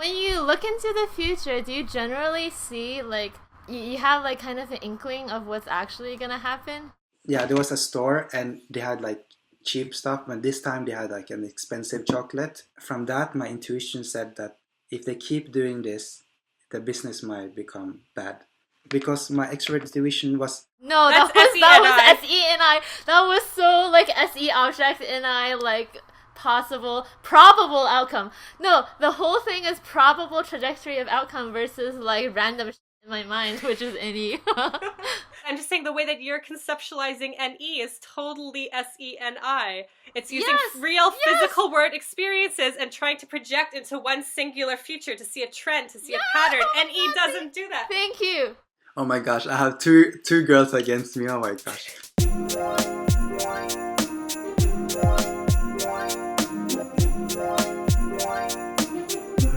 When you look into the future, do you generally see like you have like kind of an inkling of what's actually gonna happen? Yeah, there was a store and they had like cheap stuff, but this time they had like an expensive chocolate. From that, my intuition said that if they keep doing this, the business might become bad. Because my extrovert intuition was No, That's that SENI. was SENI. That was so like SE object NI like possible probable outcome. No, the whole thing is probable trajectory of outcome versus like random shit in my mind, which is NE. I'm just saying the way that you're conceptualizing NE is totally SENI. It's using Yes, real yes, physical world experiences and trying to project into one singular future to see a trend, to see yes. a pattern. Oh NE my God, doesn't do that. thank you. oh my gosh, I have two girls against me. Oh my gosh.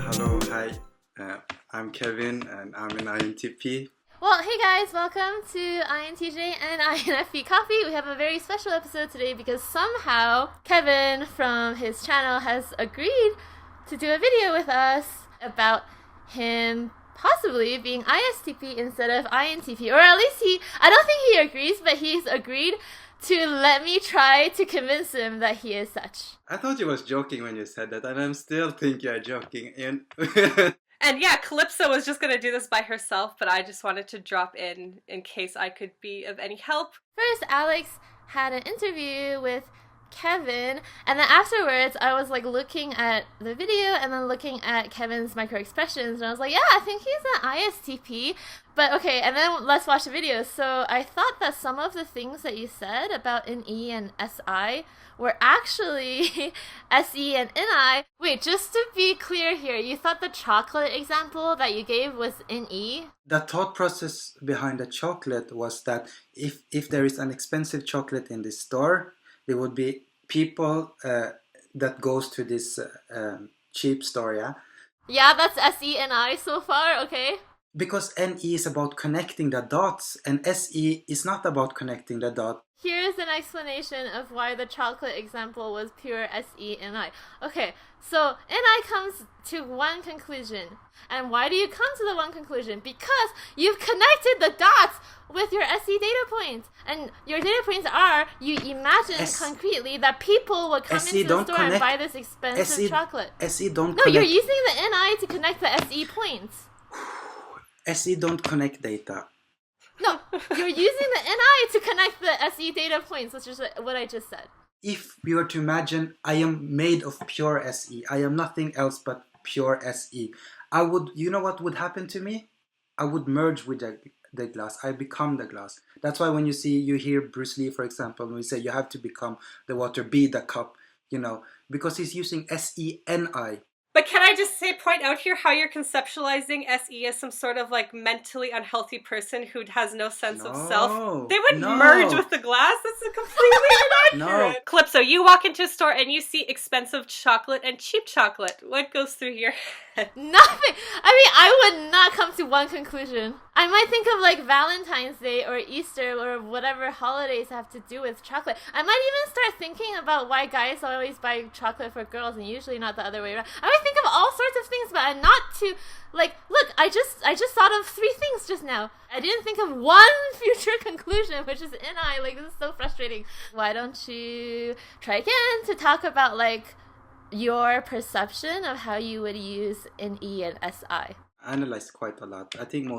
Hello, hi. I'm Kevin and I'm an INTP. Well, hey guys, welcome to INTJ and INFP Coffee. We have a very special episode today because somehow Kevin from his channel has agreed to do a video with us about him possibly being ISTP instead of INTP. Or at least I don't think he agrees, but he's agreed to let me try to convince him that he is such. I thought you was joking when you said that, and I'm still think you're joking. And And yeah, Calypso was just going to do this by herself, but I just wanted to drop in case I could be of any help. First, Alex had an interview with Kevin, and then afterwards, I was like looking at the video and then looking at Kevin's micro expressions, and I was like, yeah, I think he's an ISTP. But okay, and then let's watch the video. So I thought that some of the things that you said about NE and SI were actually SE and NI. Wait, just to be clear here, you thought the chocolate example that you gave was NE? the thought process behind the chocolate was that if there is an expensive chocolate in the store, there would be people that goes to this cheap store, yeah? Yeah, that's SE and I so far, okay? Because NE is about connecting the dots and SE is not about connecting the dots. Here's an explanation of why the chocolate example was pure SENI. Okay, so NI comes to one conclusion. And why do you come to the one conclusion? Because you've connected the dots with your SE data points. And your data points are, you imagine concretely that people would come SE into the don't store and connect- buy this expensive SE chocolate. SE don't No, you're connect using the NI to connect the SE points. SE don't connect data. No, you're using the NI to connect the SE data points, which is what I just said. If we were to imagine I am made of pure SE, I am nothing else but pure SE, you know what would happen to me? I would merge with the glass. I become the glass. That's why when you hear Bruce Lee, for example, when we say you have to become the water, be the cup, because he's using SENI. But can I just point out here how you're conceptualizing SE as some sort of like mentally unhealthy person who has no sense of self? They would merge with the glass? That's a completely inaccurate. No. Calypso, you walk into a store and you see expensive chocolate and cheap chocolate. What goes through your head? Nothing. I mean, I would not come to one conclusion. I might think of like Valentine's Day or Easter or whatever holidays have to do with chocolate. I might even start thinking about why guys always buy chocolate for girls and usually not the other way around. I might think of all sorts of things, but not to like. Look, I just thought of 3 things just now. I didn't think of one future conclusion, which is NI. Like, this is so frustrating. Why don't you try again to talk about like your perception of how you would use NE and SI? I analyzed quite a lot. I think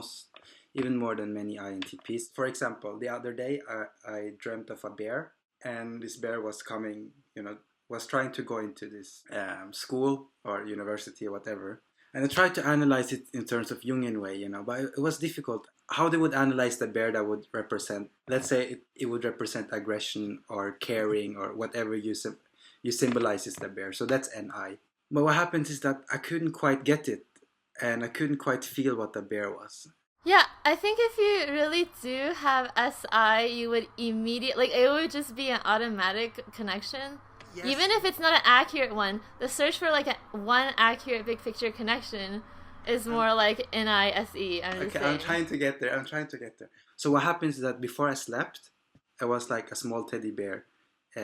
even more than many INTPs. For example, the other day I dreamt of a bear, and this bear was coming, was trying to go into this school or university or whatever. And I tried to analyze it in terms of Jungian way, but it was difficult. How they would analyze the bear that would represent, let's say it would represent aggression or caring or whatever you symbolize as the bear. So that's NI. But what happens is that I couldn't quite get it, and I couldn't quite feel what the bear was. Yeah, I think if you really do have SI, you would immediately, like, it would just be an automatic connection. Yes. Even if it's not an accurate one, the search for like one accurate big picture connection is more like NISE. I'm trying to get there. So what happens is that before I slept, I was like a small teddy bear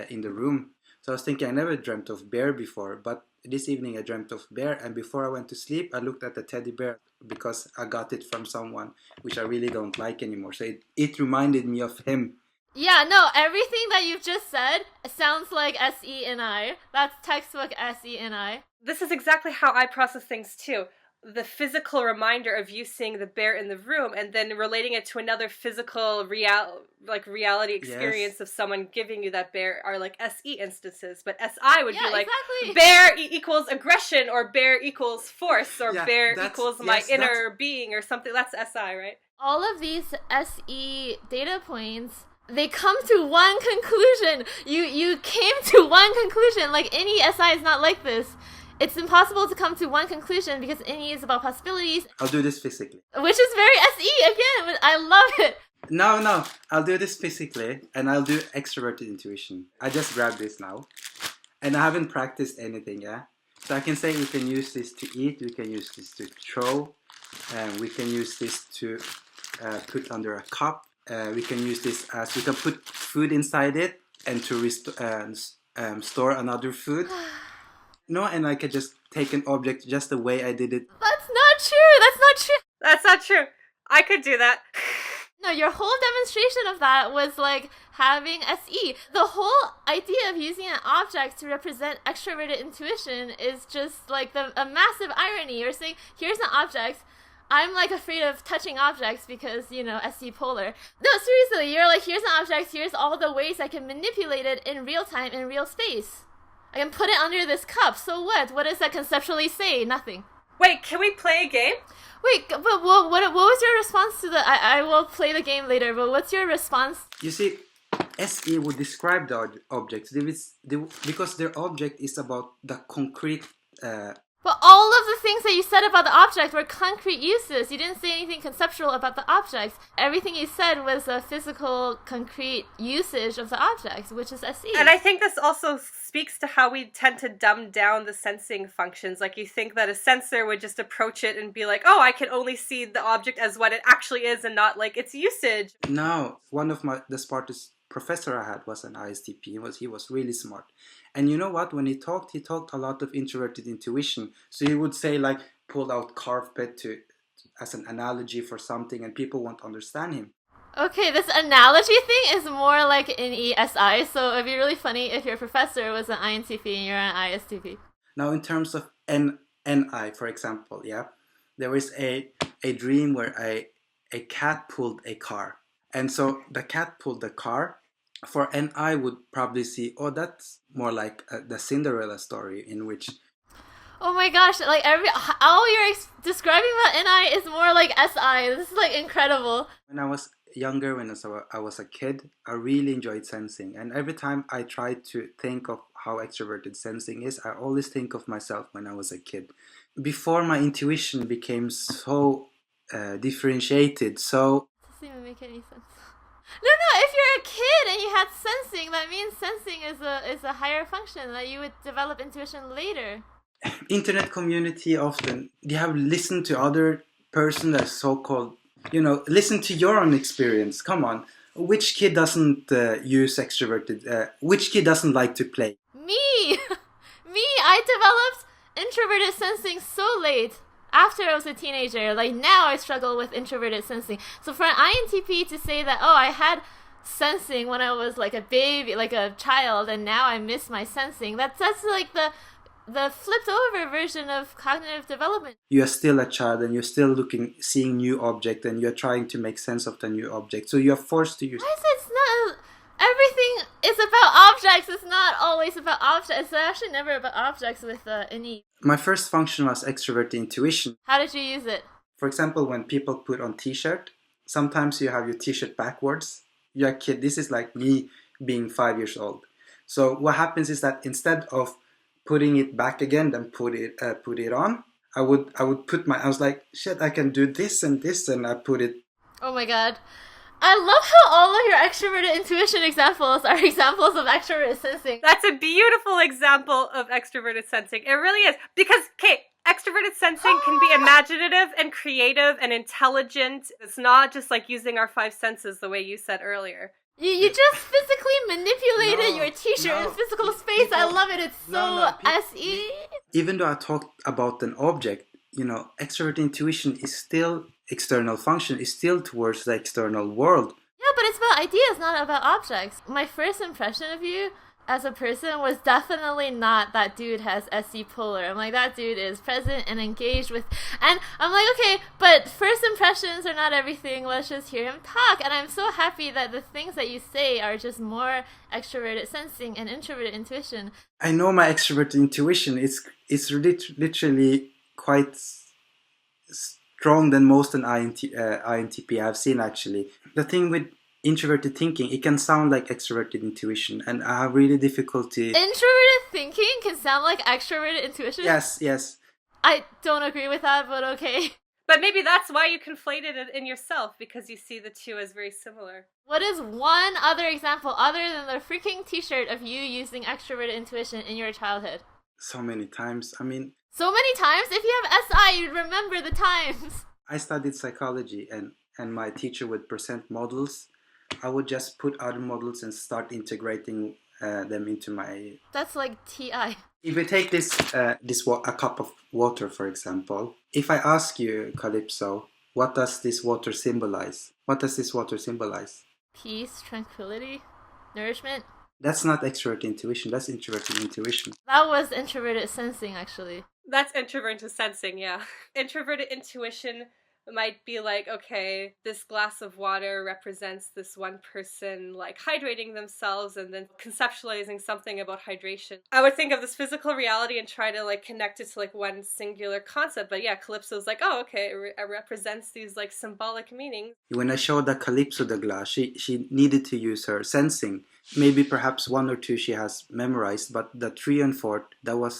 in the room. So I was thinking, I never dreamt of bear before, but this evening I dreamt of bear, and before I went to sleep, I looked at the teddy bear because I got it from someone, which I really don't like anymore. So it reminded me of him. Yeah, no, everything that you've just said sounds like SE&I. That's textbook SE&I. This is exactly how I process things too. The physical reminder of you seeing the bear in the room and then relating it to another physical reality experience of someone giving you that bear are like SE instances. But SI would be like, exactly. Bear equals aggression, or bear equals force, or bear equals my inner being, or something. That's SI, right? All of these SE data points, they come to one conclusion. You came to one conclusion. Like, any SI is not like this. It's impossible to come to one conclusion because NE is about possibilities. I'll do this physically. Which is very SE again. I love it. No. I'll do this physically, and I'll do extroverted intuition. I just grabbed this now. And I haven't practiced anything, yeah? So I can say we can use this to eat, we can use this to throw, and we can use this to put under a cup. We can use this as, we can put food inside it and to store another food. No, and I could just take an object just the way I did it. That's not true. That's not true. I could do that. No, your whole demonstration of that was like having SE. The whole idea of using an object to represent extroverted intuition is just like a massive irony. You're saying, here's an object. I'm like afraid of touching objects because, SE polar. No, seriously, you're like, here's an object. Here's all the ways I can manipulate it in real time, in real space. I can put it under this cup. So what? What does that conceptually say? Nothing. Wait, can we play a game? Wait, but what was your response to the... I will play the game later, but what's your response? You see, SE would describe the objects because their object is about the concrete... But all of the things that you said about the object were concrete uses. You didn't say anything conceptual about the objects. Everything you said was a physical, concrete usage of the object, which is SE. And I think this also speaks to how we tend to dumb down the sensing functions. Like, you think that a sensor would just approach it and be like, oh, I can only see the object as what it actually is and not like its usage. No, one of the smartest professor I had was an ISTP. He was really smart. And you know what? When he talked a lot of introverted intuition. So he would say, like, pull out carpet as an analogy for something, and people won't understand him. Okay, this analogy thing is more like in ESI, so it'd be really funny if your professor was an INTP and you're an ISTP. Now, in terms of NI, for example, there is a dream where a cat pulled a car. And so the cat pulled the car. For NI would probably see, oh, that's more like the Cinderella story in which... Oh my gosh, like all you're describing about NI is more like SI. This is like incredible. When I was younger, when I was a kid, I really enjoyed sensing. And every time I tried to think of how extroverted sensing is, I always think of myself when I was a kid. Before my intuition became so differentiated, so... It doesn't even make any sense. No, if you're a kid and you had sensing, that means sensing is a higher function, that you would develop intuition later. Internet community often, they have listened to other person that's so-called, listen to your own experience. Come on. Which kid doesn't use extroverted, which kid doesn't like to play? Me! I developed introverted sensing so late. After I was a teenager, like now I struggle with introverted sensing. So for an INTP to say that, oh, I had sensing when I was like a baby, like a child, and now I miss my sensing, that's like the flipped over version of cognitive development. You are still a child and you're still seeing new object, and you're trying to make sense of the new object. So you're forced to use... It's not... Everything is about objects. It's not always about objects. It's actually never about objects with NE. My first function was extroverted intuition. How did you use it? For example, when people put on t-shirt, sometimes you have your t-shirt backwards. You're a kid. This is like me being 5 years old. So what happens is that instead of putting it back again, then put it on, I was like, shit, I can do this, and I put it. Oh my god. I love how all of your extroverted intuition examples are examples of extroverted sensing. That's a beautiful example of extroverted sensing. It really is. Because, extroverted sensing can be imaginative and creative and intelligent. It's not just like using our 5 senses the way you said earlier. You just physically manipulated your t-shirt in physical space. I love it. It's so SE. Even though I talked about an object, extrovert intuition is still external function, is still towards the external world. Yeah, but it's about ideas, not about objects. My first impression of you as a person was definitely not that dude has SE polar. I'm like, that dude is present and engaged with, and I'm like, okay, but first impressions are not everything. Let's just hear him talk. And I'm so happy that the things that you say are just more extroverted sensing and introverted intuition. I know my extroverted intuition. It's literally quite strong than most an INTP I've seen, actually. The thing with introverted thinking, it can sound like extroverted intuition, and I have really difficulty. Introverted thinking can sound like extroverted intuition? Yes. I don't agree with that, but okay. But maybe that's why you conflated it in yourself, because you see the two as very similar. What is one other example other than the freaking t-shirt of you using extroverted intuition in your childhood? So many times. I mean... So many times? If you have SI, you'd remember the times. I studied psychology, and my teacher would present models. I would just put other models and start integrating them into my... That's like TI. If we take a cup of water, for example, if I ask you, Calypso, what does this water symbolize? What does this water symbolize? Peace, tranquility, nourishment. That's not extroverted intuition, that's introverted intuition. That was introverted sensing, actually. That's introverted sensing, yeah. Introverted intuition might be like, okay, this glass of water represents this one person like hydrating themselves and then conceptualizing something about hydration. I would think of this physical reality and try to like connect it to like one singular concept. But yeah, Calypso's like, oh, okay, it represents these like symbolic meanings. When I showed that Calypso the glass, she needed to use her sensing. Maybe perhaps one or two she has memorized, but the 3 and 4,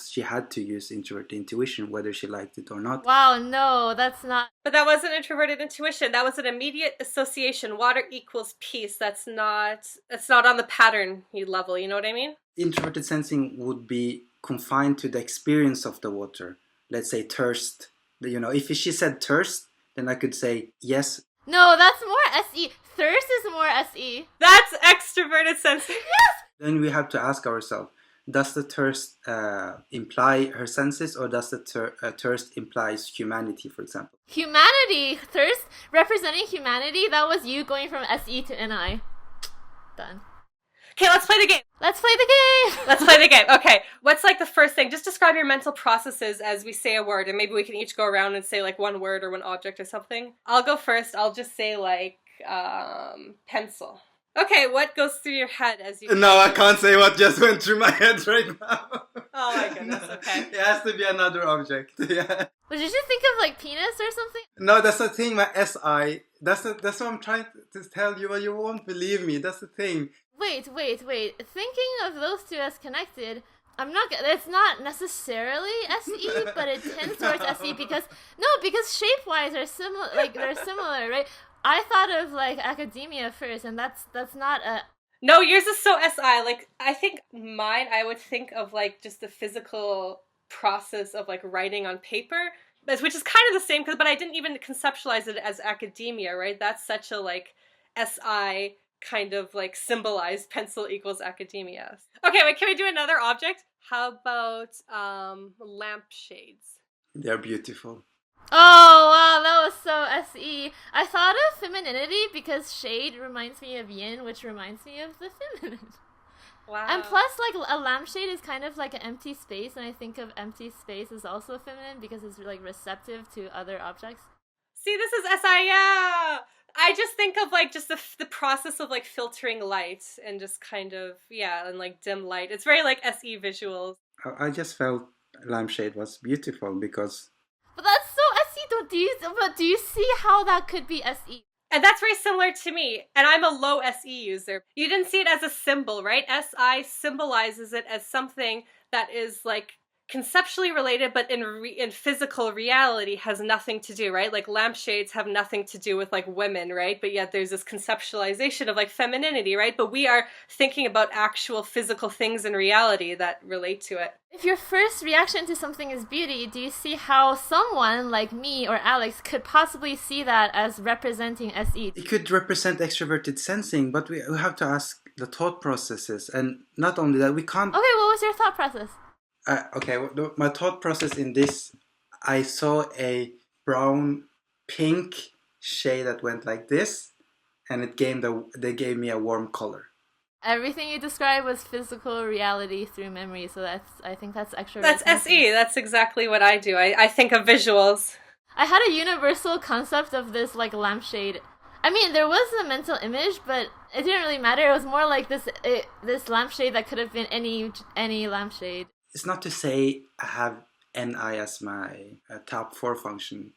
she had to use introverted intuition, whether she liked it or not. Wow, no, that's not... But that wasn't introverted intuition. That was an immediate association. Water equals peace. That's not on the pattern level, you know what I mean? Introverted sensing would be confined to the experience of the water. Let's say thirst. If she said thirst, then I could say yes. No, that's more SE. Thirst is more SE. That's extroverted sensing. Yes! Then we have to ask ourselves, does the thirst imply her senses, or does the thirst implies humanity, for example? Humanity! Thirst representing humanity? That was you going from SE to NI. Done. Okay, let's play the game. Let's play the game! Let's play the game. Okay, what's like the first thing? Just describe your mental processes as we say a word, and maybe we can each go around and say like one word or one object or something. I'll go first. I'll just say like pencil. Okay, what goes through your head as you... No, I can't say what just went through my head right now. Oh my goodness, okay. It has to be another object, yeah. But did you think of like penis or something? No, that's the thing, my SI. That's what I'm trying to tell you, but you won't believe me. That's the thing. Wait. Thinking of those two as connected, it's not necessarily SE, but it tends towards SE because shape-wise are similar, like they're similar, right? I thought of like academia first, and that's not a... No, yours is so SI. Like, I think mine, I would think of like just the physical process of like writing on paper, which is kind of the same, but I didn't even conceptualize it as academia, right? That's such a like SI kind of like symbolized pencil equals academia. Okay, wait, can we do another object? How about lampshades? They're beautiful. Oh, wow, that was so SE. I thought of femininity because shade reminds me of yin, which reminds me of the feminine. Wow. And plus, like, a lampshade is kind of like an empty space, and I think of empty space as also feminine because it's, like, receptive to other objects. See, this is SI, yeah! I just think of, like, just the process of, like, filtering light and just kind of, yeah, and, like, dim light. It's very, like, SE visuals. I just felt lampshade was beautiful because... But that's so SE, do you see how that could be SE? And that's very similar to me, and I'm a low SE user. You didn't see it as a symbol, right? SI symbolizes it as something that is, like, conceptually related, but in physical reality has nothing to do, right? Like lampshades have nothing to do with like women, right? But yet there's this conceptualization of like femininity, right? But we are thinking about actual physical things in reality that relate to it. If your first reaction to something is beauty, do you see how someone like me or Alex could possibly see that as representing SE? It could represent extroverted sensing, but we have to ask the thought processes, and not only that, we can't... Okay, what was your thought process? Okay, my thought process in this, I saw a brown pink shade that went like this, and they gave me a warm color. Everything you described was physical reality through memory, so I think that's extroverted. That's SE. That's exactly what I do. I think of visuals. I had a universal concept of this like lampshade. I mean, there was a mental image, but it didn't really matter. It was more like this lampshade that could have been any lampshade. It's not to say I have NI as my top 4 function.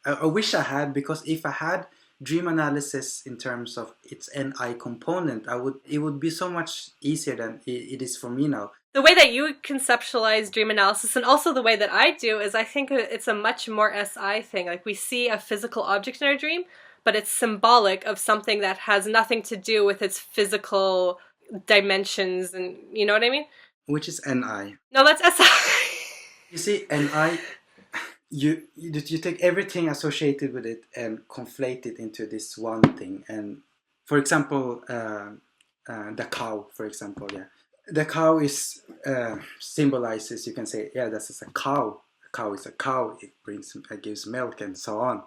I wish I had, because if I had dream analysis in terms of its NI component, it would be so much easier than it is for me now. The way that you conceptualize dream analysis, and also the way that I do, is I think it's a much more SI thing. Like, we see a physical object in our dream, but it's symbolic of something that has nothing to do with its physical dimensions, and you know what I mean? Which is NI. No, that's SI. You see, NI, you take everything associated with it and conflate it into this one thing. And for example, the cow, for example, yeah. The cow is symbolizes, you can say, yeah, this is a cow. A cow is a cow. It gives milk and so on.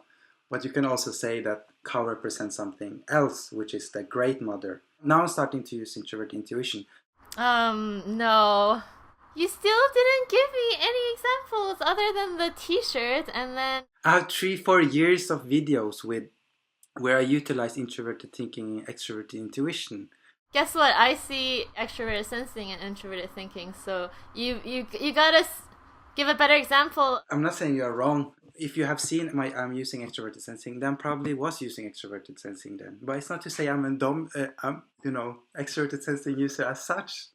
But you can also say that cow represents something else, which is the great mother. Now I'm starting to use introverted intuition. No. You still didn't give me any examples other than the t-shirt, and then... I have 3-4 years of videos where I utilize introverted thinking and extroverted intuition. Guess what? I see extroverted sensing and introverted thinking, so you gotta give a better example. I'm not saying you're wrong. If you have seen I'm using extroverted sensing, then probably was using extroverted sensing then. But it's not to say I'm a dumb, extroverted sensing user as such.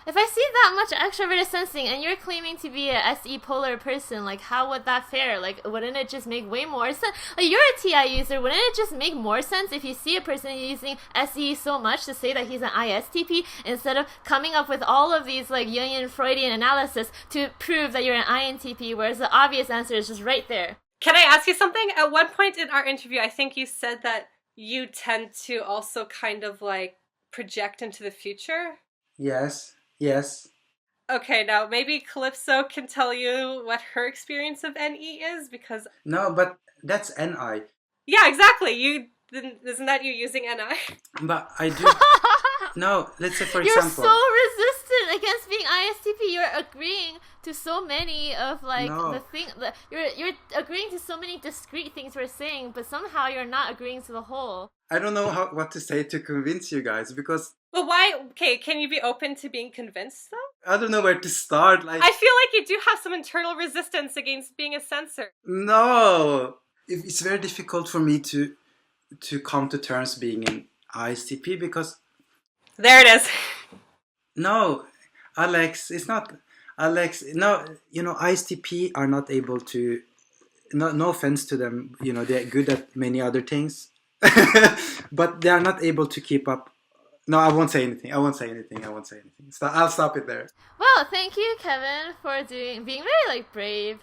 If I see that much extroverted sensing and you're claiming to be a SE polar person, like, how would that fare? Like, wouldn't it just make way more sense? Like, you're a TI user, wouldn't it just make more sense if you see a person using SE so much to say that he's an ISTP instead of coming up with all of these, like, Jungian Freudian analysis to prove that you're an INTP, whereas the obvious answer is just right there. Can I ask you something? At one point in our interview, I think you said that you tend to also kind of, like, project into the future? Yes. Okay, now maybe Calypso can tell you what her experience of NE is, because... No, but that's NI. Yeah, exactly. Isn't that you using NI? But I do... No, let's say for You're example... so resistant against being ISTP. You're agreeing to so many of, like, No. the thing... You're agreeing to so many discrete things we're saying, but somehow you're not agreeing to the whole. I don't know what to say to convince you guys, because... Well, why? Okay, can you be open to being convinced, though? I don't know where to start. Like, I feel like you do have some internal resistance against being a censor. No! It's very difficult for me to come to terms being an ISTP, because... There it is. No, Alex, it's not... Alex, no, ISTP are not able to... No offense to them, they're good at many other things. But they are not able to keep up. No, I won't say anything. I'll stop it there. Well, thank you, Kevin, for being very, like, brave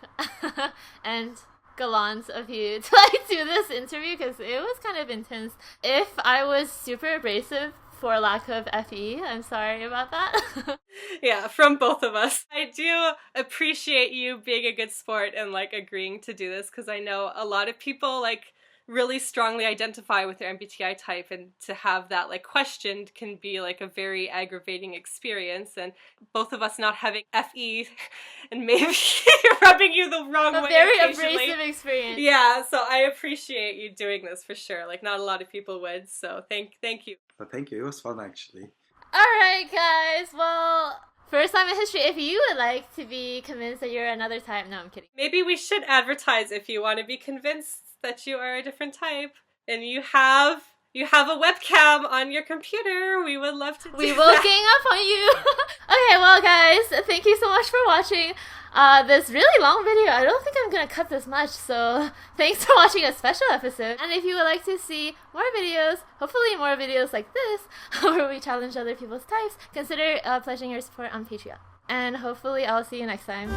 and gallant of you to, like, do this interview, because it was kind of intense. If I was super abrasive for lack of FE, I'm sorry about that. Yeah, from both of us. I do appreciate you being a good sport and, like, agreeing to do this, because I know a lot of people, like, really strongly identify with their MBTI type, and to have that, like, questioned can be, like, a very aggravating experience, and both of us not having FE and maybe rubbing you the wrong way. A very occasionally. abrasive experience. Yeah, so I appreciate you doing this for sure. Like, not a lot of people would, so thank you. Well, thank you. It was fun, actually. Alright, guys, well... First time in history, if you would like to be convinced that you're another type... No, I'm kidding. Maybe we should advertise if you want to be convinced that you are a different type, and you have a webcam on your computer. We would love to do We will gang up on you. Okay, well, guys, thank you so much for watching this really long video. I don't think I'm gonna cut this much, so thanks for watching a special episode. And if you would like to see more videos, hopefully more videos like this, where we challenge other people's types, consider pledging your support on Patreon. And hopefully I'll see you next time.